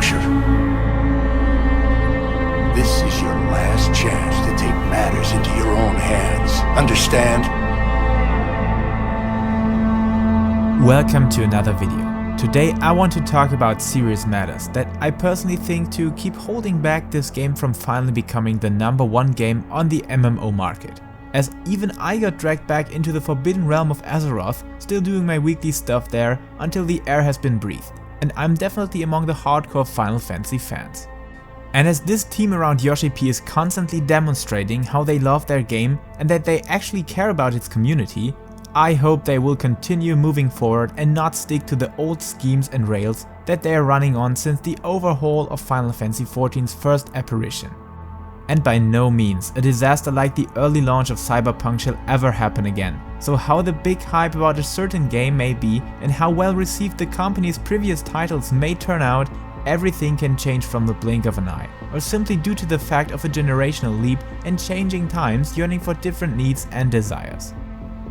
juncture. This is your last chance to take matters into your own hands. Understand? Welcome to another video. Today I want to talk about serious matters that I personally think to keep holding back this game from finally becoming the #1 game on the MMO market. As even I got dragged back into the forbidden realm of Azeroth, still doing my weekly stuff there until the air has been breathed, and I'm definitely among the hardcore Final Fantasy fans. And as this team around Yoshi-P is constantly demonstrating how they love their game and that they actually care about its community, I hope they will continue moving forward and not stick to the old schemes and rails that they are running on since the overhaul of Final Fantasy XIV's first apparition. And by no means a disaster like the early launch of Cyberpunk shall ever happen again. So how the big hype about a certain game may be and how well received the company's previous titles may turn out, everything can change from the blink of an eye, or simply due to the fact of a generational leap and changing times yearning for different needs and desires.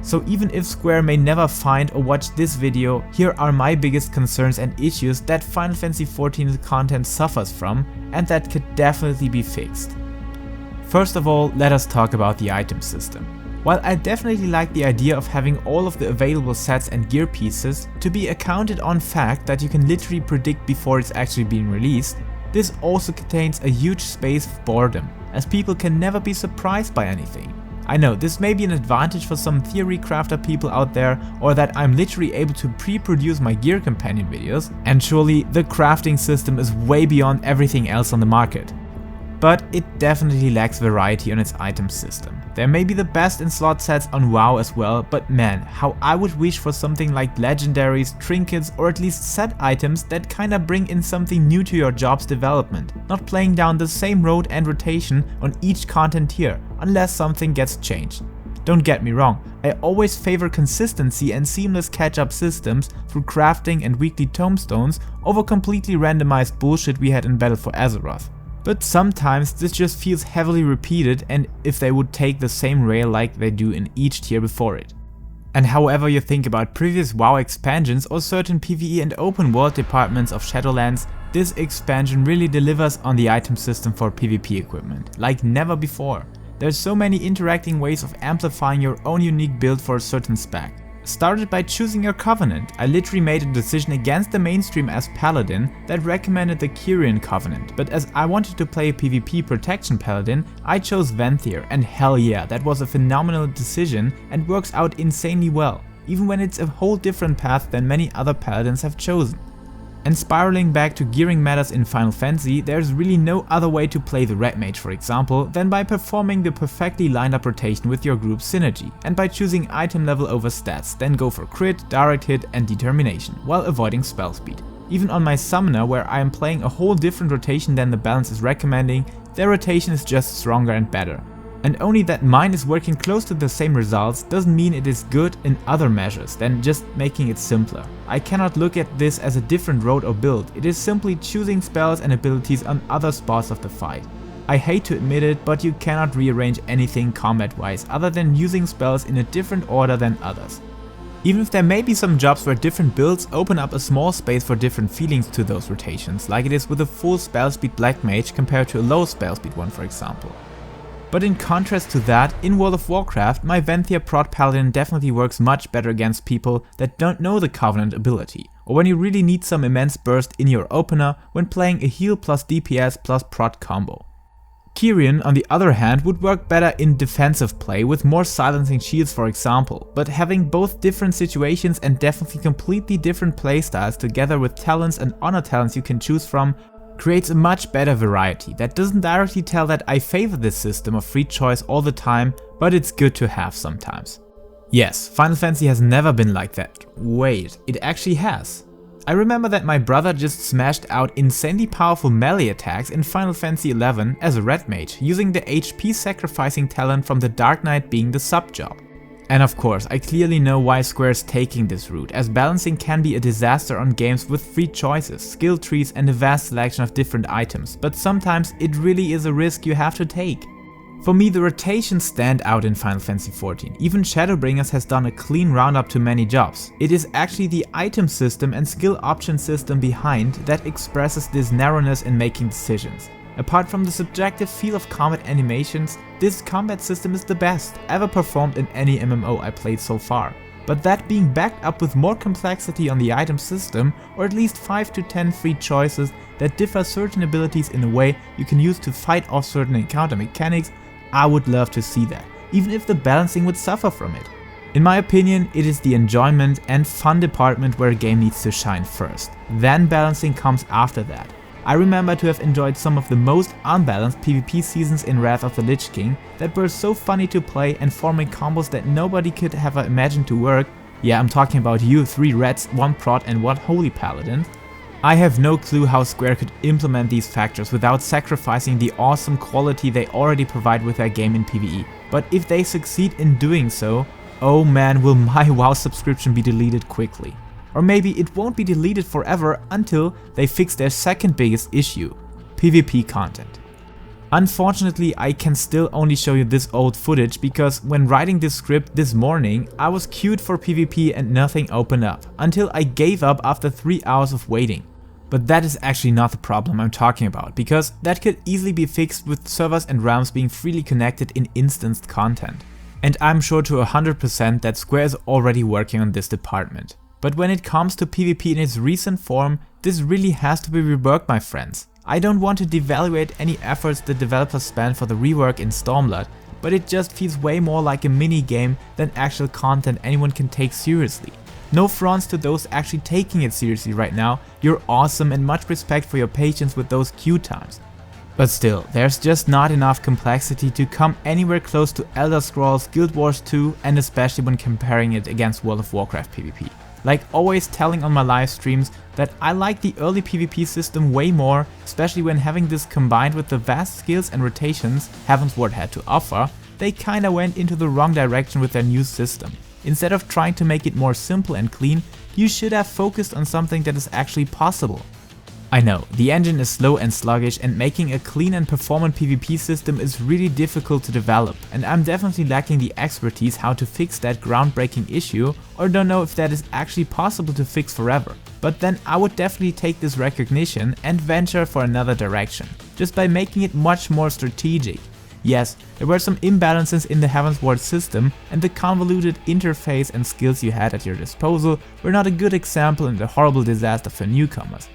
So even if Square may never find or watch this video, here are my biggest concerns and issues that Final Fantasy XIV's content suffers from and that could definitely be fixed. First of all, let us talk about the item system. While I definitely like the idea of having all of the available sets and gear pieces to be accounted on fact that you can literally predict before it's actually being released, this also contains a huge space of boredom, as people can never be surprised by anything. I know this may be an advantage for some theory crafter people out there, or that I'm literally able to pre-produce my gear companion videos, and surely the crafting system is way beyond everything else on the market. But it definitely lacks variety on its item system. There may be the best in slot sets on WoW as well, but man, how I would wish for something like legendaries, trinkets, or at least set items that kinda bring in something new to your job's development, not playing down the same road and rotation on each content tier, unless something gets changed. Don't get me wrong, I always favor consistency and seamless catch-up systems through crafting and weekly tomestones over completely randomized bullshit we had in Battle for Azeroth. But sometimes this just feels heavily repeated, and if they would take the same rail like they do in each tier before it. And however you think about previous WoW expansions or certain PvE and open world departments of Shadowlands, this expansion really delivers on the item system for PvP equipment, like never before. There's so many interacting ways of amplifying your own unique build for a certain spec. Started by choosing your covenant, I literally made a decision against the mainstream as paladin that recommended the Kyrian covenant, but as I wanted to play a PvP protection paladin, I chose Venthyr, and hell yeah, that was a phenomenal decision and works out insanely well, even when it's a whole different path than many other paladins have chosen. And spiraling back to gearing matters in Final Fantasy, there's really no other way to play the Red Mage, for example, than by performing the perfectly lined up rotation with your group's synergy, and by choosing item level over stats, then go for crit, direct hit and determination, while avoiding spell speed. Even on my summoner, where I am playing a whole different rotation than the balance is recommending, their rotation is just stronger and better. And only that mine is working close to the same results doesn't mean it is good in other measures than just making it simpler. I cannot look at this as a different road or build, it is simply choosing spells and abilities on other spots of the fight. I hate to admit it, but you cannot rearrange anything combat wise other than using spells in a different order than others. Even if there may be some jobs where different builds open up a small space for different feelings to those rotations, like it is with a full spell speed Black Mage compared to a low spell speed one, for example. But in contrast to that, in World of Warcraft, my Venthyr prot paladin definitely works much better against people that don't know the Covenant ability, or when you really need some immense burst in your opener when playing a heal plus DPS plus prot combo. Kyrian, on the other hand, would work better in defensive play with more silencing shields, for example, but having both different situations and definitely completely different playstyles together with talents and honor talents you can choose from creates a much better variety that doesn't directly tell that I favor this system of free choice all the time, but it's good to have sometimes. Yes, Final Fantasy has never been like that. Wait, it actually has. I remember that my brother just smashed out insanely powerful melee attacks in Final Fantasy XI as a red mage, using the HP sacrificing talent from the Dark Knight being the sub job. And of course, I clearly know why Square is taking this route, as balancing can be a disaster on games with free choices, skill trees and a vast selection of different items, but sometimes it really is a risk you have to take. For me, the rotations stand out in Final Fantasy XIV. Even Shadowbringers has done a clean roundup to many jobs. It is actually the item system and skill option system behind that expresses this narrowness in making decisions. Apart from the subjective feel of combat animations, this combat system is the best ever performed in any MMO I played so far. But that being backed up with more complexity on the item system, or at least 5 to 10 free choices that differ certain abilities in a way you can use to fight off certain encounter mechanics, I would love to see that, even if the balancing would suffer from it. In my opinion, it is the enjoyment and fun department where a game needs to shine first. Then balancing comes after that. I remember to have enjoyed some of the most unbalanced PvP seasons in Wrath of the Lich King that were so funny to play and forming combos that nobody could have imagined to work. Yeah, I'm talking about you, 3 Reds, 1 Prot and 1 Holy Paladin. I have no clue how Square could implement these factors without sacrificing the awesome quality they already provide with their game in PvE. But if they succeed in doing so, oh man, will my WoW subscription be deleted quickly. Or maybe it won't be deleted forever until they fix their second biggest issue, PvP content. Unfortunately, I can still only show you this old footage because when writing this script this morning, I was queued for PvP and nothing opened up, until I gave up after 3 hours of waiting. But that is actually not the problem I'm talking about, because that could easily be fixed with servers and realms being freely connected in instanced content. And I'm sure to 100% that Square is already working on this department. But when it comes to PvP in its recent form, this really has to be reworked, my friends. I don't want to devaluate any efforts the developers spent for the rework in Stormblood, but it just feels way more like a mini game than actual content anyone can take seriously. No fronts to those actually taking it seriously right now, you're awesome and much respect for your patience with those queue times. But still, there's just not enough complexity to come anywhere close to Elder Scrolls, Guild Wars 2 and especially when comparing it against World of Warcraft PvP. Like always telling on my live streams that I like the early PvP system way more, especially when having this combined with the vast skills and rotations Heavensward had to offer, they kinda went into the wrong direction with their new system. Instead of trying to make it more simple and clean, you should have focused on something that is actually possible. I know, the engine is slow and sluggish and making a clean and performant PvP system is really difficult to develop, and I'm definitely lacking the expertise how to fix that groundbreaking issue, or don't know if that is actually possible to fix forever. But then I would definitely take this recognition and venture for another direction, just by making it much more strategic. Yes, there were some imbalances in the Heavensward system, and the convoluted interface and skills you had at your disposal were not a good example and a horrible disaster for newcomers.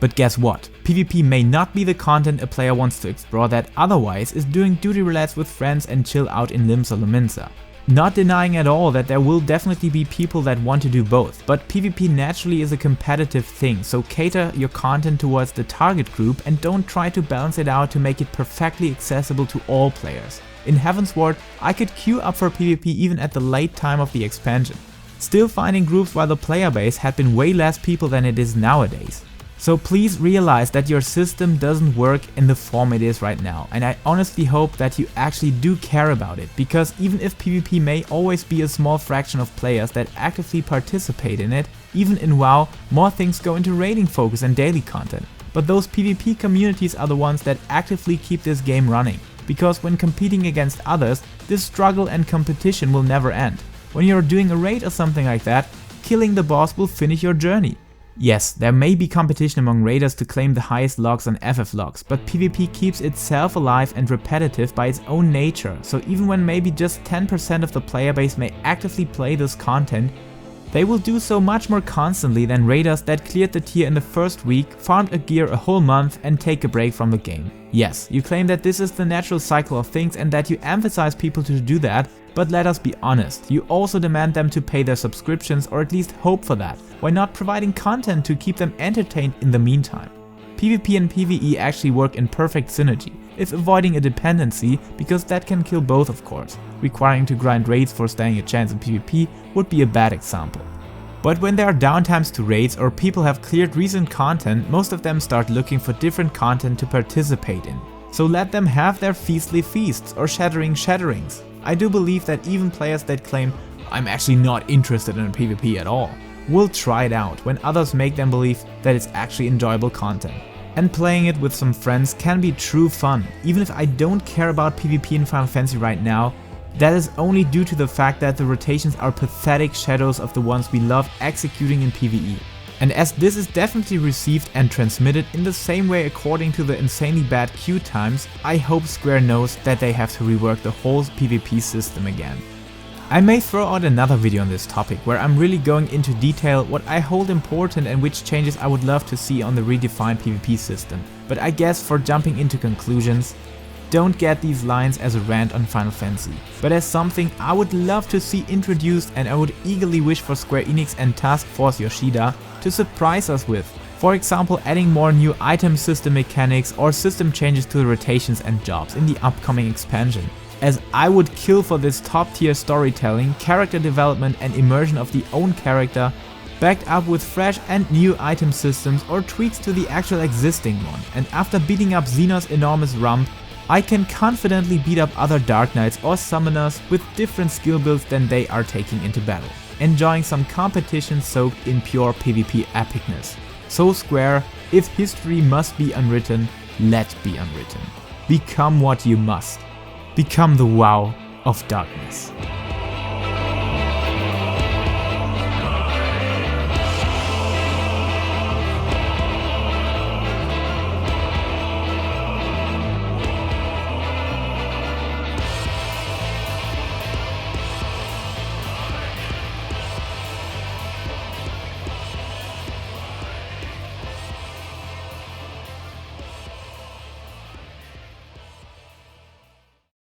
But guess what? PvP may not be the content a player wants to explore that otherwise is doing duty relays with friends and chill out in Limsa Lominsa. Not denying at all that there will definitely be people that want to do both, but PvP naturally is a competitive thing, so cater your content towards the target group and don't try to balance it out to make it perfectly accessible to all players. In Heavensward, I could queue up for PvP even at the late time of the expansion, still finding groups while the player base had been way less people than it is nowadays. So please realize that your system doesn't work in the form it is right now, and I honestly hope that you actually do care about it, because even if PvP may always be a small fraction of players that actively participate in it, even in WoW, more things go into raiding focus and daily content. But those PvP communities are the ones that actively keep this game running, because when competing against others, this struggle and competition will never end. When you're doing a raid or something like that, killing the boss will finish your journey. Yes, there may be competition among raiders to claim the highest logs on FF logs, but PvP keeps itself alive and repetitive by its own nature, so even when maybe just 10% of the player base may actively play this content, they will do so much more constantly than raiders that cleared the tier in the first week, farmed a gear a whole month and take a break from the game. Yes, you claim that this is the natural cycle of things and that you emphasize people to do that, but let us be honest, you also demand them to pay their subscriptions or at least hope for that, while not providing content to keep them entertained in the meantime. PvP and PvE actually work in perfect synergy, if avoiding a dependency, because that can kill both of course. Requiring to grind raids for staying a chance in PvP would be a bad example. But when there are downtimes to raids or people have cleared recent content, most of them start looking for different content to participate in. So let them have their feastly feasts or shatterings. I do believe that even players that claim, I'm actually not interested in PvP at all, will try it out when others make them believe that it's actually enjoyable content. And playing it with some friends can be true fun. Even if I don't care about PvP in Final Fantasy right now, that is only due to the fact that the rotations are pathetic shadows of the ones we love executing in PvE. And as this is definitely received and transmitted in the same way according to the insanely bad queue times, I hope Square knows that they have to rework the whole PvP system again. I may throw out another video on this topic where I'm really going into detail what I hold important and which changes I would love to see on the redefined PvP system. But I guess for jumping into conclusions, don't get these lines as a rant on Final Fantasy, but as something I would love to see introduced, and I would eagerly wish for Square Enix and Task Force Yoshida to surprise us with. For example, adding more new item system mechanics or system changes to the rotations and jobs in the upcoming expansion. As I would kill for this top tier storytelling, character development and immersion of the own character, backed up with fresh and new item systems or tweaks to the actual existing one. And after beating up Xenor's enormous rump, I can confidently beat up other Dark Knights or Summoners with different skill builds than they are taking into battle, enjoying some competition soaked in pure PvP epicness. So Square, if history must be unwritten, let be unwritten. Become what you must. Become the WoW of darkness.